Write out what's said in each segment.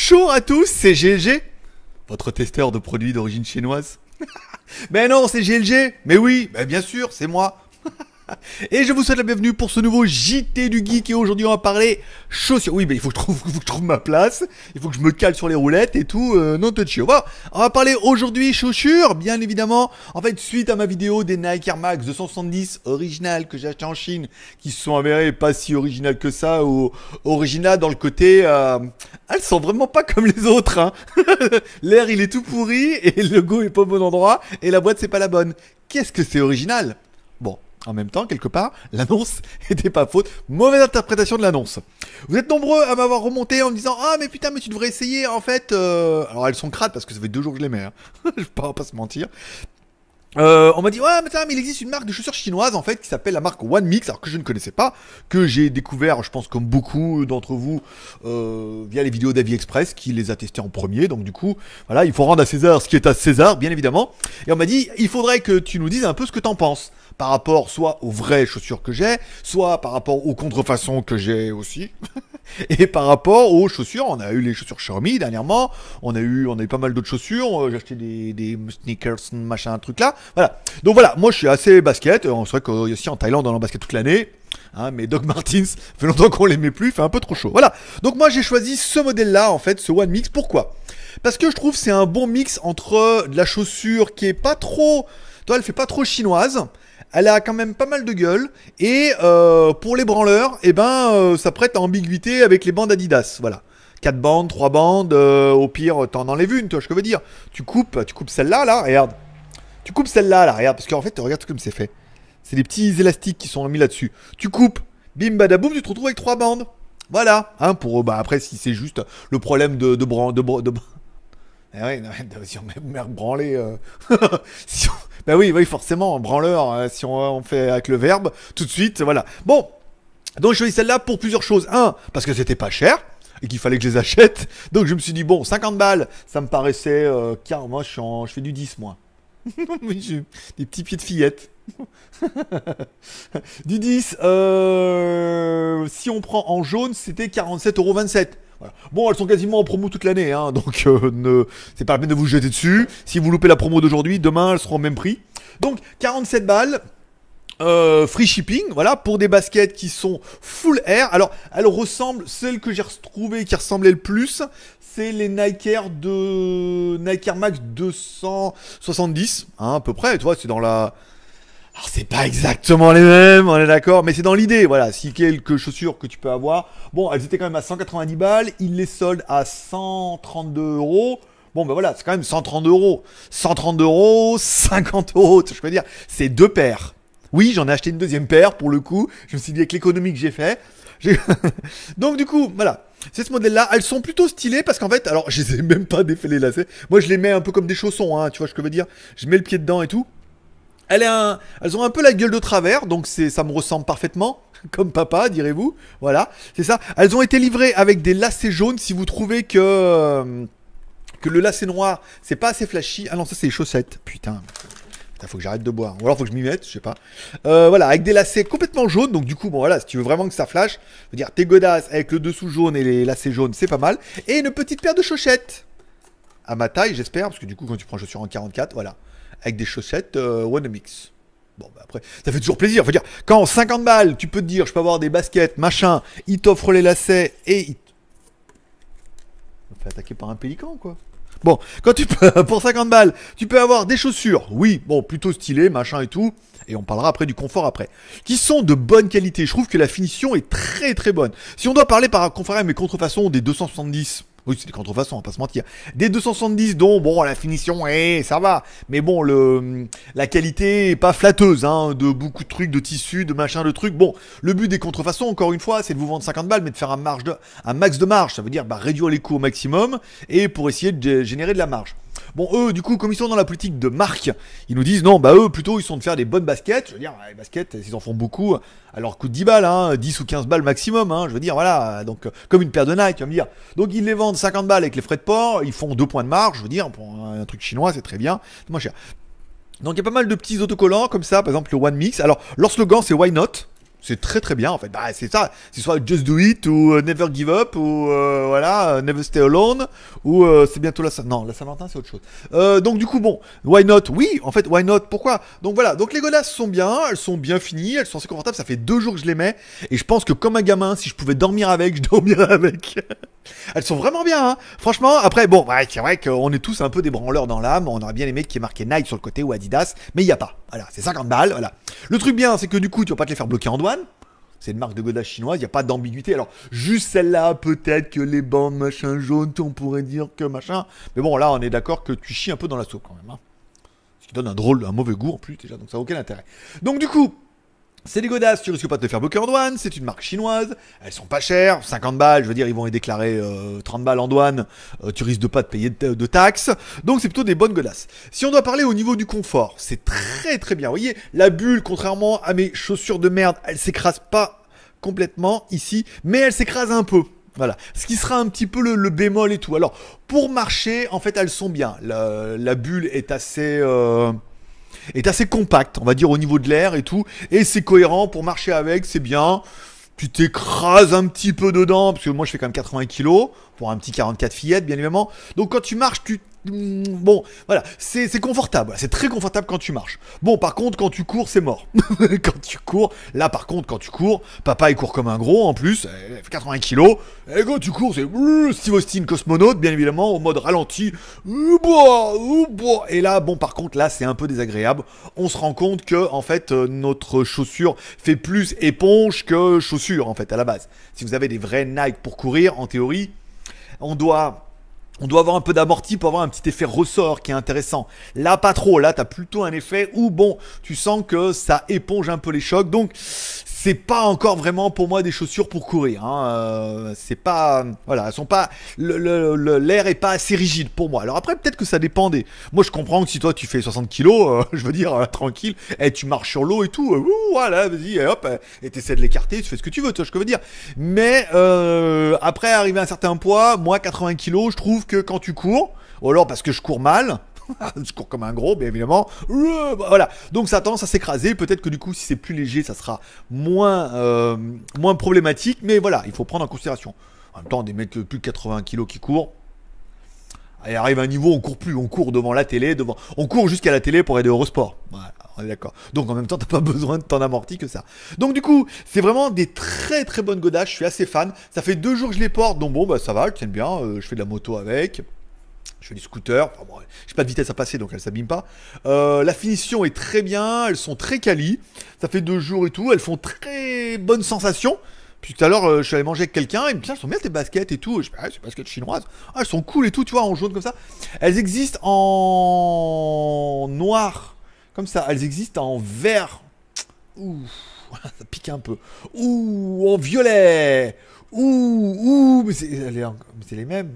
Bonjour à tous, c'est GLG, votre testeur de produits d'origine chinoise. Mais non, c'est GLG. Mais oui, bien sûr, c'est moi. Et je vous souhaite la bienvenue pour ce nouveau JT du Geek. Et aujourd'hui, on va parler chaussures. Oui, mais il faut que je trouve ma place. Il faut que je me cale sur les roulettes et tout. Non, touchy. On va parler aujourd'hui chaussures, bien évidemment. En fait, suite à ma vidéo des Nike Air Max 270 originales que j'ai acheté en Chine, qui se sont avérées pas si originales que ça, ou originales dans le côté... elles sont vraiment pas comme les autres. Hein. L'air, il est tout pourri et le logo est pas au bon endroit et la boîte, c'est pas la bonne. Qu'est-ce que c'est original? Bon. En même temps, quelque part, l'annonce était pas faute. Mauvaise interprétation de l'annonce. Vous êtes nombreux à m'avoir remonté en me disant « Ah mais putain, mais tu devrais essayer en fait... Alors elles sont crades parce que ça fait 2 jours que je les mets. Hein. Je vais pas se mentir. On m'a dit ouais mais il existe une marque de chaussures chinoise en fait qui s'appelle la marque One Mix, alors que je ne connaissais pas, que j'ai découvert je pense comme beaucoup d'entre vous via les vidéos d'Avis Express qui les a testés en premier. Donc du coup voilà, il faut rendre à César ce qui est à César bien évidemment. Et on m'a dit il faudrait que tu nous dises un peu ce que t'en penses par rapport soit aux vraies chaussures que j'ai, soit par rapport aux contrefaçons que j'ai aussi. Et par rapport aux chaussures, on a eu les chaussures Xiaomi dernièrement, on a eu pas mal d'autres chaussures, j'ai acheté des sneakers, machin, un truc là, voilà. Donc voilà, moi je suis assez basket, c'est vrai qu'ici en Thaïlande on en basket toute l'année, hein, mais Doc Martens, fait longtemps qu'on les met plus, fait un peu trop chaud, voilà. Donc moi j'ai choisi ce modèle là en fait, ce One Mix, pourquoi? Parce que je trouve c'est un bon mix entre de la chaussure qui est pas trop, toi elle fait pas trop chinoise, elle a quand même pas mal de gueule. Et pour les branleurs, ça prête à ambiguïté avec les bandes Adidas. Voilà. 4 bandes, 3 bandes, au pire, t'en enlèves une, tu vois ce que je veux dire. Tu coupes celle-là, là, regarde. Tu coupes celle-là, là, regarde. Parce qu'en fait, regarde comme c'est fait. C'est des petits élastiques qui sont mis là-dessus. Tu coupes, bim, badaboum, tu te retrouves avec 3 bandes. Voilà. Hein, pour, après, si c'est juste le problème de eh oui, si on met branler... si on... Ben oui, forcément, branleur, si on fait avec le verbe, tout de suite, voilà. Bon, donc je choisis celle-là pour plusieurs choses. Un, parce que c'était pas cher et qu'il fallait que je les achète. Donc je me suis dit, bon, 50 balles, ça me paraissait... car moi, je fais du 10, moi. Des petits pieds de fillette. Du 10, si on prend en jaune, c'était 47,27 €. Voilà. Bon, elles sont quasiment en promo toute l'année, hein, donc c'est pas la peine de vous jeter dessus. Si vous loupez la promo d'aujourd'hui, demain elles seront au même prix. Donc 47 balles, free shipping, voilà, pour des baskets qui sont full air. Alors, elles ressemblent, celles que j'ai retrouvées qui ressemblaient le plus, c'est les Nike Air Max 270, hein, à peu près, tu vois, c'est dans la... Alors c'est pas exactement les mêmes, on est d'accord, mais c'est dans l'idée, voilà, si quelques chaussures que tu peux avoir, bon, elles étaient quand même à 190 balles, ils les soldent à 132 €, bon ben voilà, c'est quand même 132 €, 132 €, 50 €, je peux dire, c'est 2 paires. Oui, j'en ai acheté une deuxième paire pour le coup, je me suis dit avec l'économie que j'ai fait, donc du coup, voilà. C'est ce modèle-là, elles sont plutôt stylées parce qu'en fait, alors je les ai même pas défait les lacets, moi je les mets un peu comme des chaussons, hein, tu vois ce que je veux dire, je mets le pied dedans et tout. Elles ont un peu la gueule de travers, donc ça me ressemble parfaitement, comme papa, direz-vous. Voilà, c'est ça. Elles ont été livrées avec des lacets jaunes. Si vous trouvez que le lacet noir, c'est pas assez flashy. Ah non, ça c'est les chaussettes. Putain, faut que j'arrête de boire. Ou alors faut que je m'y mette, je sais pas. Voilà, avec des lacets complètement jaunes. Donc du coup, bon voilà, si tu veux vraiment que ça flash, je veux dire, tes godasses avec le dessous jaune et les lacets jaunes, c'est pas mal. Et une petite paire de chaussettes. À ma taille, j'espère, parce que du coup, quand tu prends chaussures en 44, voilà. Avec des chaussettes One Mix. Bon, bah après, ça fait toujours plaisir. Faut dire, quand 50 balles, tu peux te dire, je peux avoir des baskets, machin, ils t'offrent les lacets et ils... On fait attaquer par un pélican, quoi. Bon, quand tu peux, pour 50 balles, tu peux avoir des chaussures, oui, bon, plutôt stylées, machin et tout, et on parlera après du confort après, qui sont de bonne qualité. Je trouve que la finition est très très bonne. Si on doit parler par comparer à mes contrefaçons des 270... Oui, c'est des contrefaçons, on va pas se mentir. Des 270 dont, bon, la finition, ça va. Mais bon, la qualité est pas flatteuse, hein, de beaucoup de trucs, de tissus, de machin, de trucs. Bon, le but des contrefaçons, encore une fois, c'est de vous vendre 50 balles, mais de faire un max de marge. Ça veut dire, réduire les coûts au maximum, et pour essayer de générer de la marge. Bon, eux, du coup, comme ils sont dans la politique de marque, ils nous disent non, eux, plutôt, ils sont de faire des bonnes baskets. Je veux dire, les baskets, ils en font beaucoup. Alors, coûtent 10 balles, hein, 10 ou 15 balles maximum, hein. Je veux dire, voilà. Donc, comme une paire de Nike, tu vas me dire. Donc, ils les vendent 50 balles avec les frais de port. Ils font 2 points de marge. Je veux dire, pour un truc chinois, c'est très bien. C'est moins cher. Donc, il y a pas mal de petits autocollants comme ça. Par exemple, le One Mix. Alors, leur slogan, c'est Why Not? C'est très très bien en fait. Bah, c'est ça. C'est soit Just Do It ou Never Give Up ou voilà, Never Stay Alone ou c'est bientôt la Saint... Non, la Saint-Valentin c'est autre chose. Donc du coup bon, why not? Oui, en fait why not? Pourquoi? Donc voilà. Donc les godasses sont bien, elles sont bien finies, elles sont assez confortables. Ça fait 2 jours que je les mets et je pense que comme un gamin, si je pouvais dormir avec, je dormirais avec. Elles sont vraiment bien, hein. Franchement. Après bon, ouais, c'est vrai qu'on est tous un peu des branleurs dans l'âme. On aurait bien aimé qu'il y ait marqué Nike sur le côté ou Adidas, mais il y a pas. Voilà, c'est 50 balles. Voilà. Le truc bien, c'est que du coup, tu vas pas te les faire bloquer en douane. C'est une marque de godasses chinoise, il n'y a pas d'ambiguïté. Alors, juste celle-là, peut-être que les bandes machin jaune, on pourrait dire que machin. Mais bon, là, on est d'accord que tu chies un peu dans la soupe quand même. Hein. Ce qui donne un mauvais goût en plus, déjà, donc ça n'a aucun intérêt. Donc, du coup, c'est des godasses, tu risques pas de te faire bloquer en douane, c'est une marque chinoise, elles sont pas chères, 50 balles, je veux dire, ils vont les déclarer 30 balles en douane, tu risques de pas te payer de taxes, donc c'est plutôt des bonnes godasses. Si on doit parler au niveau du confort, c'est très très bien, vous voyez, la bulle, contrairement à mes chaussures de merde, elle s'écrase pas complètement ici, mais elle s'écrase un peu. Voilà, ce qui sera un petit peu le bémol et tout. Alors, pour marcher, en fait, elles sont bien. La bulle est assez compact, on va dire, au niveau de l'air et tout, et c'est cohérent pour marcher avec, c'est bien. Tu t'écrases un petit peu dedans, parce que moi je fais quand même 80 kilos, pour un petit 44 fillettes, bien évidemment. Donc quand tu marches, bon, voilà, c'est confortable, c'est très confortable quand tu marches. Bon, par contre, quand tu cours, c'est mort. Quand tu cours, là par contre, quand tu cours, papa il court comme un gros en plus, il fait 80 kilos, et quand tu cours, c'est Steve Austin cosmonaute, bien évidemment, au mode ralenti. Et là, bon, par contre, là, c'est un peu désagréable. On se rend compte que, en fait, notre chaussure fait plus éponge que chaussure, en fait, à la base. Si vous avez des vrais Nike pour courir, en théorie, on doit avoir un peu d'amorti pour avoir un petit effet ressort qui est intéressant. Là, pas trop. Là, t'as plutôt un effet où, bon, tu sens que ça éponge un peu les chocs. Donc, c'est pas encore vraiment pour moi des chaussures pour courir. Hein. C'est pas, voilà, elles sont pas, l'air est pas assez rigide pour moi. Alors après, peut-être que ça dépend des. Moi, je comprends que si toi tu fais 60 kilos, je veux dire tranquille, et tu marches sur l'eau et tout, voilà, vas-y, et hop, et t'essaies de l'écarter, tu fais ce que tu veux, tu vois ce que je veux dire. Mais après, arriver à un certain poids, moi 80 kilos, je trouve que quand tu cours, ou alors parce que je cours mal. Je cours comme un gros, bien évidemment. Voilà. Donc ça a tendance à s'écraser. Peut-être que du coup, si c'est plus léger, ça sera moins problématique. Mais voilà, il faut prendre en considération. En même temps, des mecs plus de 80 kilos qui courent. Et arrive à un niveau, on court plus. On court devant la télé, on court jusqu'à la télé pour aider Eurosport. Voilà, on est d'accord. Donc en même temps, t'as pas besoin de tant d'amorti que ça. Donc du coup, c'est vraiment des très très bonnes godasses. Je suis assez fan. Ça fait 2 jours que je les porte. Donc bon, bah ça va, elles tiennent bien. Je fais de la moto avec. Je fais du scooter, enfin, bon, j'ai pas de vitesse à passer donc elles s'abîment pas. La finition est très bien, elles sont très quali. Ça fait 2 jours et tout, elles font très bonne sensation. Puis tout à l'heure, je suis allé manger avec quelqu'un, et me dit, elles sont bien tes baskets et tout. Je fais, c'est baskets chinoises. Ah, elles sont cool et tout, tu vois, en jaune comme ça. Elles existent en noir, comme ça. Elles existent en vert. Ouh, ça pique un peu. Ouh, en violet. Ouh, mais c'est les mêmes.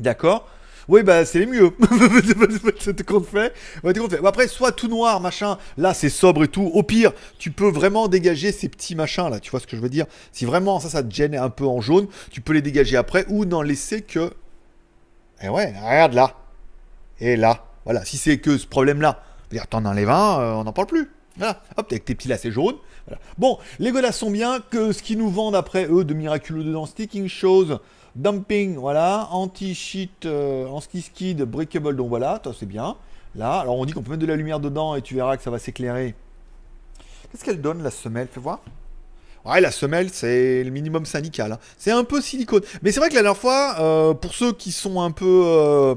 D'accord. Oui, bah c'est les mieux. C'est qu'on fait. Ouais, t'es qu'on fait. Après, soit tout noir, machin. Là, c'est sobre et tout. Au pire, tu peux vraiment dégager ces petits machins là. Tu vois ce que je veux dire? Si vraiment ça te gêne un peu en jaune, tu peux les dégager après ou n'en laisser que. Et ouais, regarde là. Et là. Voilà. Si c'est que ce problème-là, dire t'en enlèves un, on n'en parle plus. Voilà. Hop, avec tes petits lacets jaunes. Voilà. Bon, les godasses sont bien. Que ce qu'ils nous vendent après eux de miraculeux dedans, sticking shows. Dumping, voilà, anti-cheat, anti-skid, breakable, donc voilà, ça c'est bien. Là, alors on dit qu'on peut mettre de la lumière dedans et tu verras que ça va s'éclairer. Qu'est-ce qu'elle donne la semelle? Fais voir. Ouais, la semelle, c'est le minimum syndical. Hein. C'est un peu silicone. Mais c'est vrai que la dernière fois, pour ceux qui sont un peu.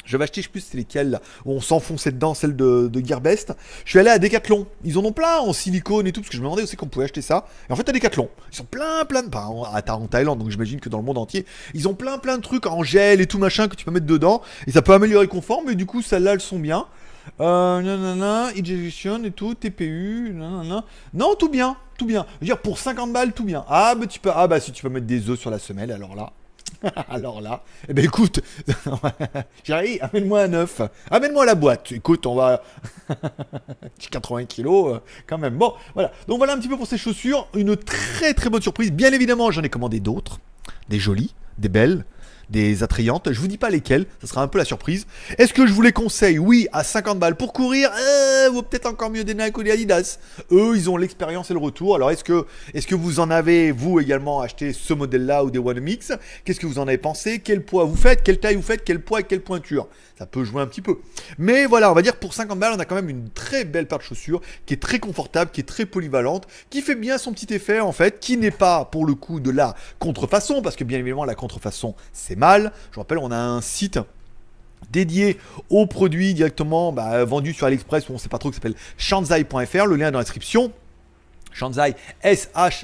Je vais acheter, je sais plus c'est lesquelles là, où on s'enfonçait dedans, celle de Gearbest. Je suis allé à Decathlon. Ils en ont plein en silicone et tout, parce que je me demandais aussi qu'on pouvait acheter ça. Et en fait, à Decathlon, ils sont plein de. En Thaïlande, donc j'imagine que dans le monde entier, ils ont plein de trucs en gel et tout machin que tu peux mettre dedans. Et ça peut améliorer le confort, mais du coup, celles-là, elles sont bien. Injection et tout, TPU, nanana. Non, tout bien, tout bien. Je veux dire, pour 50 balles, tout bien. Ah, bah si tu peux mettre des œufs sur la semelle, alors là. Alors là, eh ben écoute, Jerry, amène-moi un œuf, amène-moi la boîte. Écoute, on va 80 kilos quand même. Bon, voilà. Donc voilà un petit peu pour ces chaussures, une très très bonne surprise. Bien évidemment, j'en ai commandé d'autres, des jolies, des belles, des attrayantes. Je vous dis pas lesquelles, ça sera un peu la surprise. Est-ce que je vous les conseille? Oui, à 50 balles pour courir, vaut peut-être encore mieux des Nike ou des Adidas. Eux, ils ont l'expérience et le retour. Alors est-ce que vous en avez, vous également, acheté ce modèle-là ou des One Mix? Qu'est-ce que vous en avez pensé? Quel poids vous faites? Quelle taille vous faites? Quel poids et quelle pointure? Ça peut jouer un petit peu. Mais voilà, on va dire pour 50 balles, on a quand même une très belle paire de chaussures qui est très confortable, qui est très polyvalente, qui fait bien son petit effet en fait, qui n'est pas pour le coup de la contrefaçon, parce que bien évidemment la contrefaçon c'est mal. Je vous rappelle, on a un site dédié aux produits directement vendus sur AliExpress, où on ne sait pas trop, qui s'appelle shanzai.fr, le lien est dans la description. Shanzai, S-H-A-N-Z-H-A-I,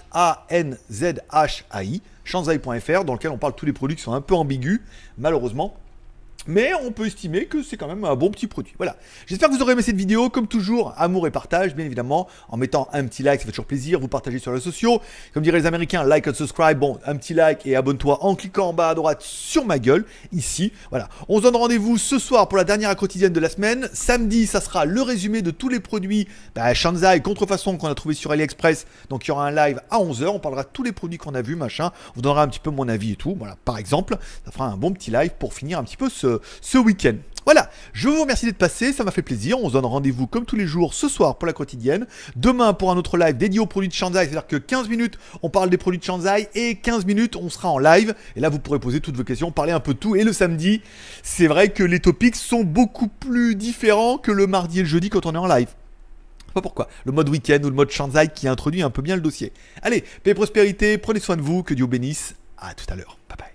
shanzai.fr, dans lequel on parle de tous les produits qui sont un peu ambigus, malheureusement. Mais on peut estimer que c'est quand même un bon petit produit. Voilà. J'espère que vous aurez aimé cette vidéo. Comme toujours, amour et partage, bien évidemment. En mettant un petit like, ça fait toujours plaisir. Vous partagez sur les réseaux sociaux. Comme diraient les Américains, like and subscribe. Bon, un petit like et abonne-toi en cliquant en bas à droite sur ma gueule. Ici. Voilà. On se donne rendez-vous ce soir pour la dernière quotidienne de la semaine. Samedi, ça sera le résumé de tous les produits Shanzai contrefaçon qu'on a trouvé sur AliExpress. Donc il y aura un live à 11h. On parlera de tous les produits qu'on a vus, machin. On vous donnera un petit peu mon avis et tout. Voilà. Par exemple, ça fera un bon petit live pour finir un petit peu ce week-end. Voilà, je vous remercie d'être passé, ça m'a fait plaisir. On se donne rendez-vous comme tous les jours ce soir pour la quotidienne. Demain pour un autre live dédié aux produits de Shanzai, c'est-à-dire que 15 minutes on parle des produits de Shanzai et 15 minutes on sera en live. Et là vous pourrez poser toutes vos questions, parler un peu de tout. Et le samedi, c'est vrai que les topics sont beaucoup plus différents que le mardi et le jeudi quand on est en live. Je sais pas pourquoi. Le mode week-end ou le mode Shanzai qui introduit un peu bien le dossier. Allez, paix et prospérité, prenez soin de vous, que Dieu vous bénisse. À tout à l'heure. Bye bye.